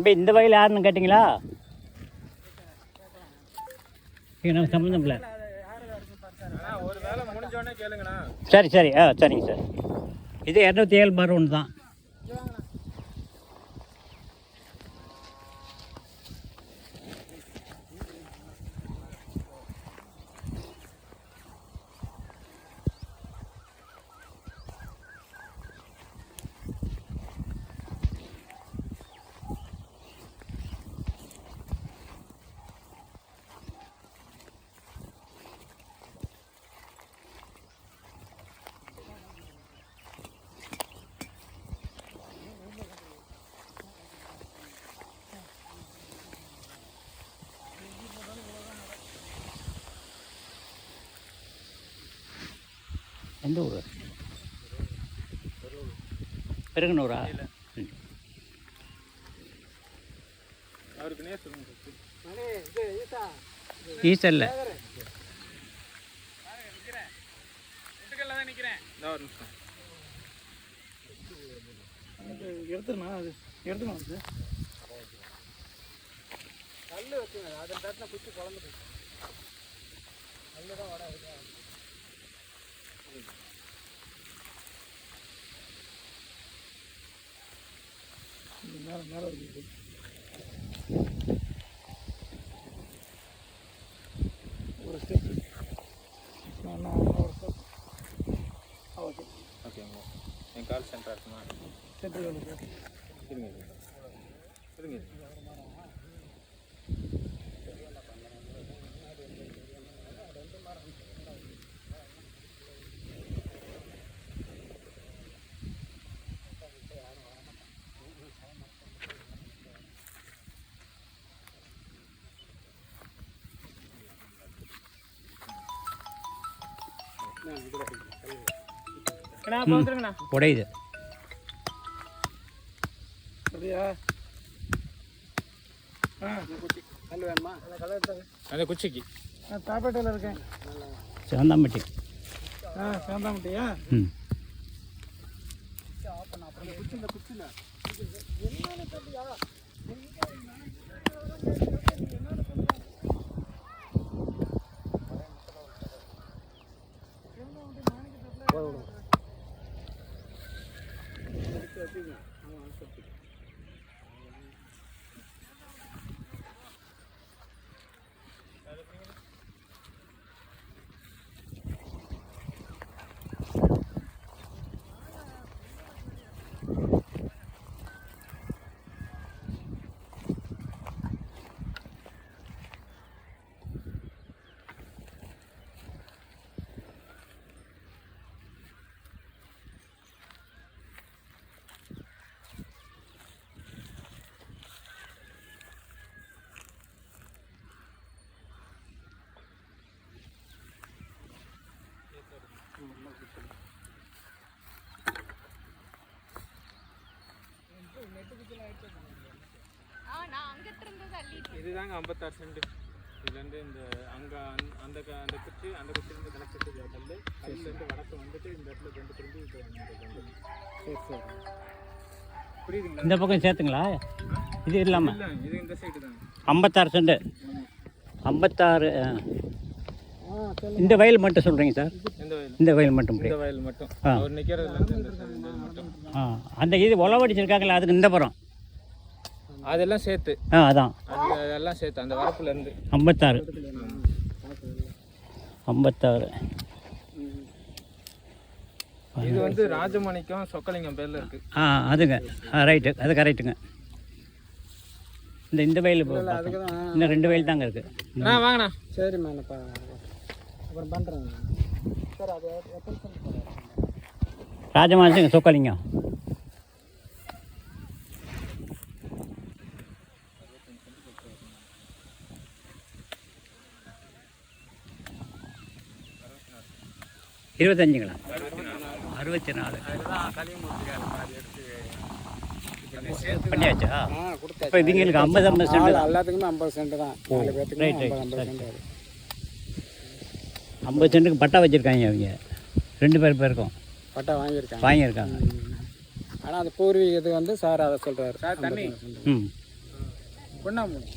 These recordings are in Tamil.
தம்பி இந்த வயல் யாருன்னு கேட்டிங்களா? நமக்கு சம்மந்தம் இல்லை. சரி சரி சரிங்க சார். இது 207/1 தான். எந்த ஊர்? பெருங்கனூரா? ஈசா இல்லை. எடுத்துருமா அது எடுத்துமா சார். கல் வச்சுங்க, அதை தட்டின குச்சி குழம்பு கல் தான் வட மேலே மேலே இருக்குது. ஒரு ஸ்டெப் ஒரு ஸ்டெப். ஓகே ஓகேங்களா. என் கால் சென்டர் இருக்குமா? சென்டர் இருங்க இருங்க. உடையுது. அந்த குச்சிக்கு தாப்பேட்டையில் இருக்கேன். சேந்தாம்பட்டி. சேந்தாம்பட்டியா? ம். இதுதாங்க 56 சென்ட். இதுலேருந்து இந்த அங்கே அந்த அந்த குச்சி அந்த குச்சிலேருந்து கனெக்ட் கல் கல்லேருந்து வடக்கு வந்துட்டு இந்த இடத்துல கொண்டு திரும்பி சரி சரி புரியுதுங்களா? இந்த பக்கம் சேர்த்துங்களா? இது இல்லாமல் இது இந்த சைடு தான் 56 சென்ட். 56. இந்த வயல் மட்டும் சொல்கிறீங்க சார்? இந்த வயல் மட்டும். இந்த வயல் மட்டும் அவர் நிற்கிறதுலேருந்து இந்த மட்டும். அந்த இது உழவடிச்சிருக்காங்களா அதுக்கு இந்த புறம் அதெல்லாம் சேர்த்து அதான் அதெல்லாம் சேர்த்து அந்த வரப்புலேருந்து 56. இது வந்து ராஜமணிக்கம் சொக்கலிங்கம் பேரில் இருக்கு. அதுங்க ரைட்டு, அது கரெக்டுங்க. இந்த வயல் இன்னும் 2 வயல் தாங்க இருக்கு. வாங்கண்ணா. சரிம்மா அப்புறம் பண்ணுறேங்க சார். அது ராஜமாசிங்க சொக்கலிங்கம். இருபத்தஞ்சுங்களா? 64 பண்ணியாச்சா? இப்போ இதுங்களுக்கு 50 சென்ட். எல்லாத்துக்குமே 50 சென்ட் தான். 50 சென்ட்டுக்கு பட்டா வச்சுருக்காங்க அவங்க 2 பேருக்கும் பட்டா வாங்கியிருக்காங்க. ஆனால் அது பூர்வீக இது வந்து சார் அதை சொல்கிறாரு. சார் தண்ணி பொன்னாமூணு.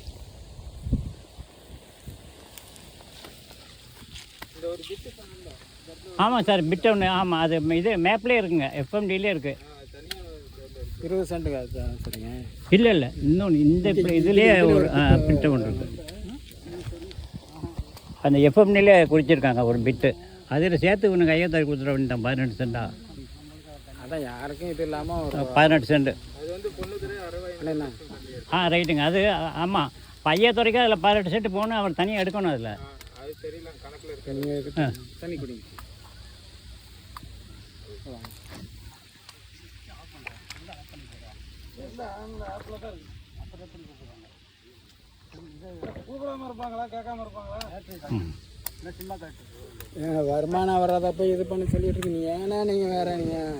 இந்த ஒரு பிட்டு சொன்னீங்க ஆமாம் சார் பிட்டு ஒன்று. ஆமாம் அது இது மேப்லேயே இருக்குங்க, எஃப்எம்டிலே இருக்குது. தனியாக 20 சென்ட்டுங்க சரிங்க. இல்லை இல்லை, இன்னொன்று இந்த இதுலேயே ஒரு பிட்டு ஒன்று இருக்குது. அந்த எஃப்எம்டிலே குறிச்சிருக்காங்க ஒரு பிட்டு. அதில் சேர்த்து ஒன்று கையத்தாரி கொடுத்துட வேண்டியதான் 18 சென்டா. அதான் யாருக்கும் இது இல்லாமல் ஒரு 18 சென்ட். அது வந்து பொண்ணுக்கு அறுபது இல்லைண்ணா. ரைட்டுங்க. அது ஆமாம், பையத்துறைக்கு அதில் 18 சென்ட் போகணும், அவர் தனியாக எடுக்கணும் அதில். அது தெரியல கணக்கில் இருக்கு. நீங்கள் தண்ணி குடிங்க. வருமானம் வராதப்ப இது பண்ணி சொல்லிட்டு இருக்கீங்க. ஏன்னா நீங்கள் வேற நீங்கள்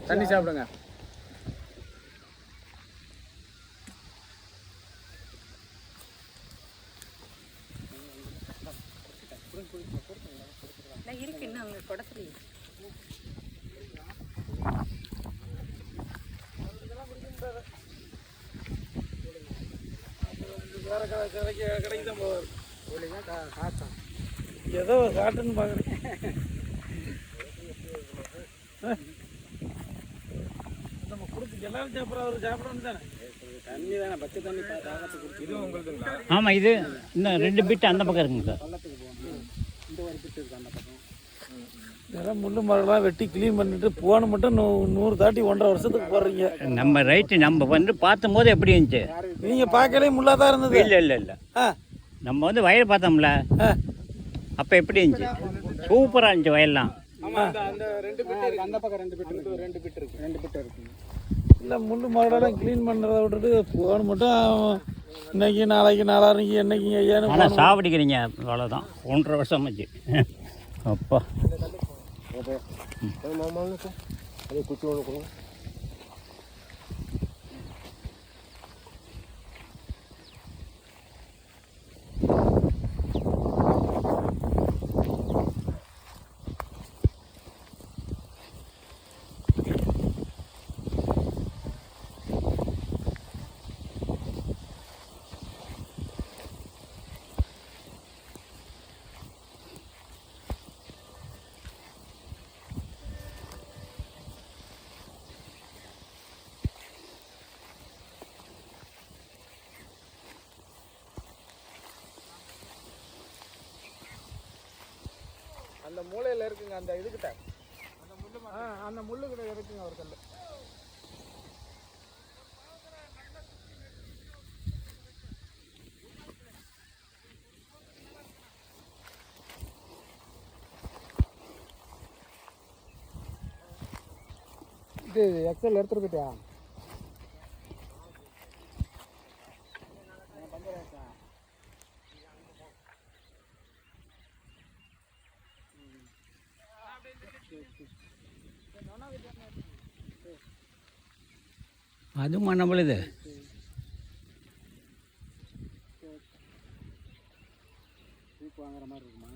தண்ணி சாப்பிடுங்க. இருக்கு இன்னும் அவங்க குடத்துல. கடைக்கு தான் போவார். காட்டும் ஏதோ காட்டுன்னு பார்க்குறேன். நம்ம கொடுத்து எல்லாரும் சாப்பிட்ற அவர் சாப்பிடணும் தானே. தண்ணி தானே, பச்சை தண்ணி தாகத்துக்கு. இது உங்களுக்குங்களா? ஆமாம், இது இன்னும் 2 பிட்டு அந்த பக்கம் இருக்குங்க சார். பள்ளத்துக்கு போகணும். இந்த ஒரு பிட்டு இருக்கு அந்த பக்கம். இதெல்லாம் முள்ளு மரம்லாம் வெட்டி க்ளீன் பண்ணிட்டு போன மட்டும் 100 தாட்டி 1.5 வருஷத்துக்கு போடுறீங்க. நம்ம ரைட்டு, நம்ம வந்து பார்த்தும்போது எப்படி இருந்துச்சு? நீங்கள் பார்க்கலே முள்ளாக தான் இருந்தது. இல்லை இல்லை இல்லை, நம்ம வந்து வயல் பார்த்தோம்ல, அப்போ எப்படி இருந்துச்சு? சூப்பராக இருந்துச்சு வயல்லாம். அந்த 2 பிட்டு இருக்கு. அந்த பக்கம் 2 பிட்டு இருக்கு. 2 பிட்டு இருக்கு. 2 பிட்டு இருக்கு. இல்லை முள்ளு மரம்லாம் க்ளீன் பண்ணுறத விட்டுட்டு போன மட்டும் இன்னைக்கு நாளைக்கு நாளான்னைக்கு என்னைக்கு ஐயான்னு. ஆனால் சாப்பிடிக்கிறீங்க, அவ்வளோதான். 1.5 வருஷம் ஆச்சு. அப்பா குச்சி ஒன்று கொடுங்க. அந்த மூலையில் இருக்குங்க, அந்த இதுக்கிட்ட அந்த முள்ளுக்கிட்ட இருக்குங்க ஒரு கல். இது எக்ஸல் எடுத்துருக்கிட்டியா? அதுவும் நம்மளுது வாங்குற மாதிரி இருக்குமா?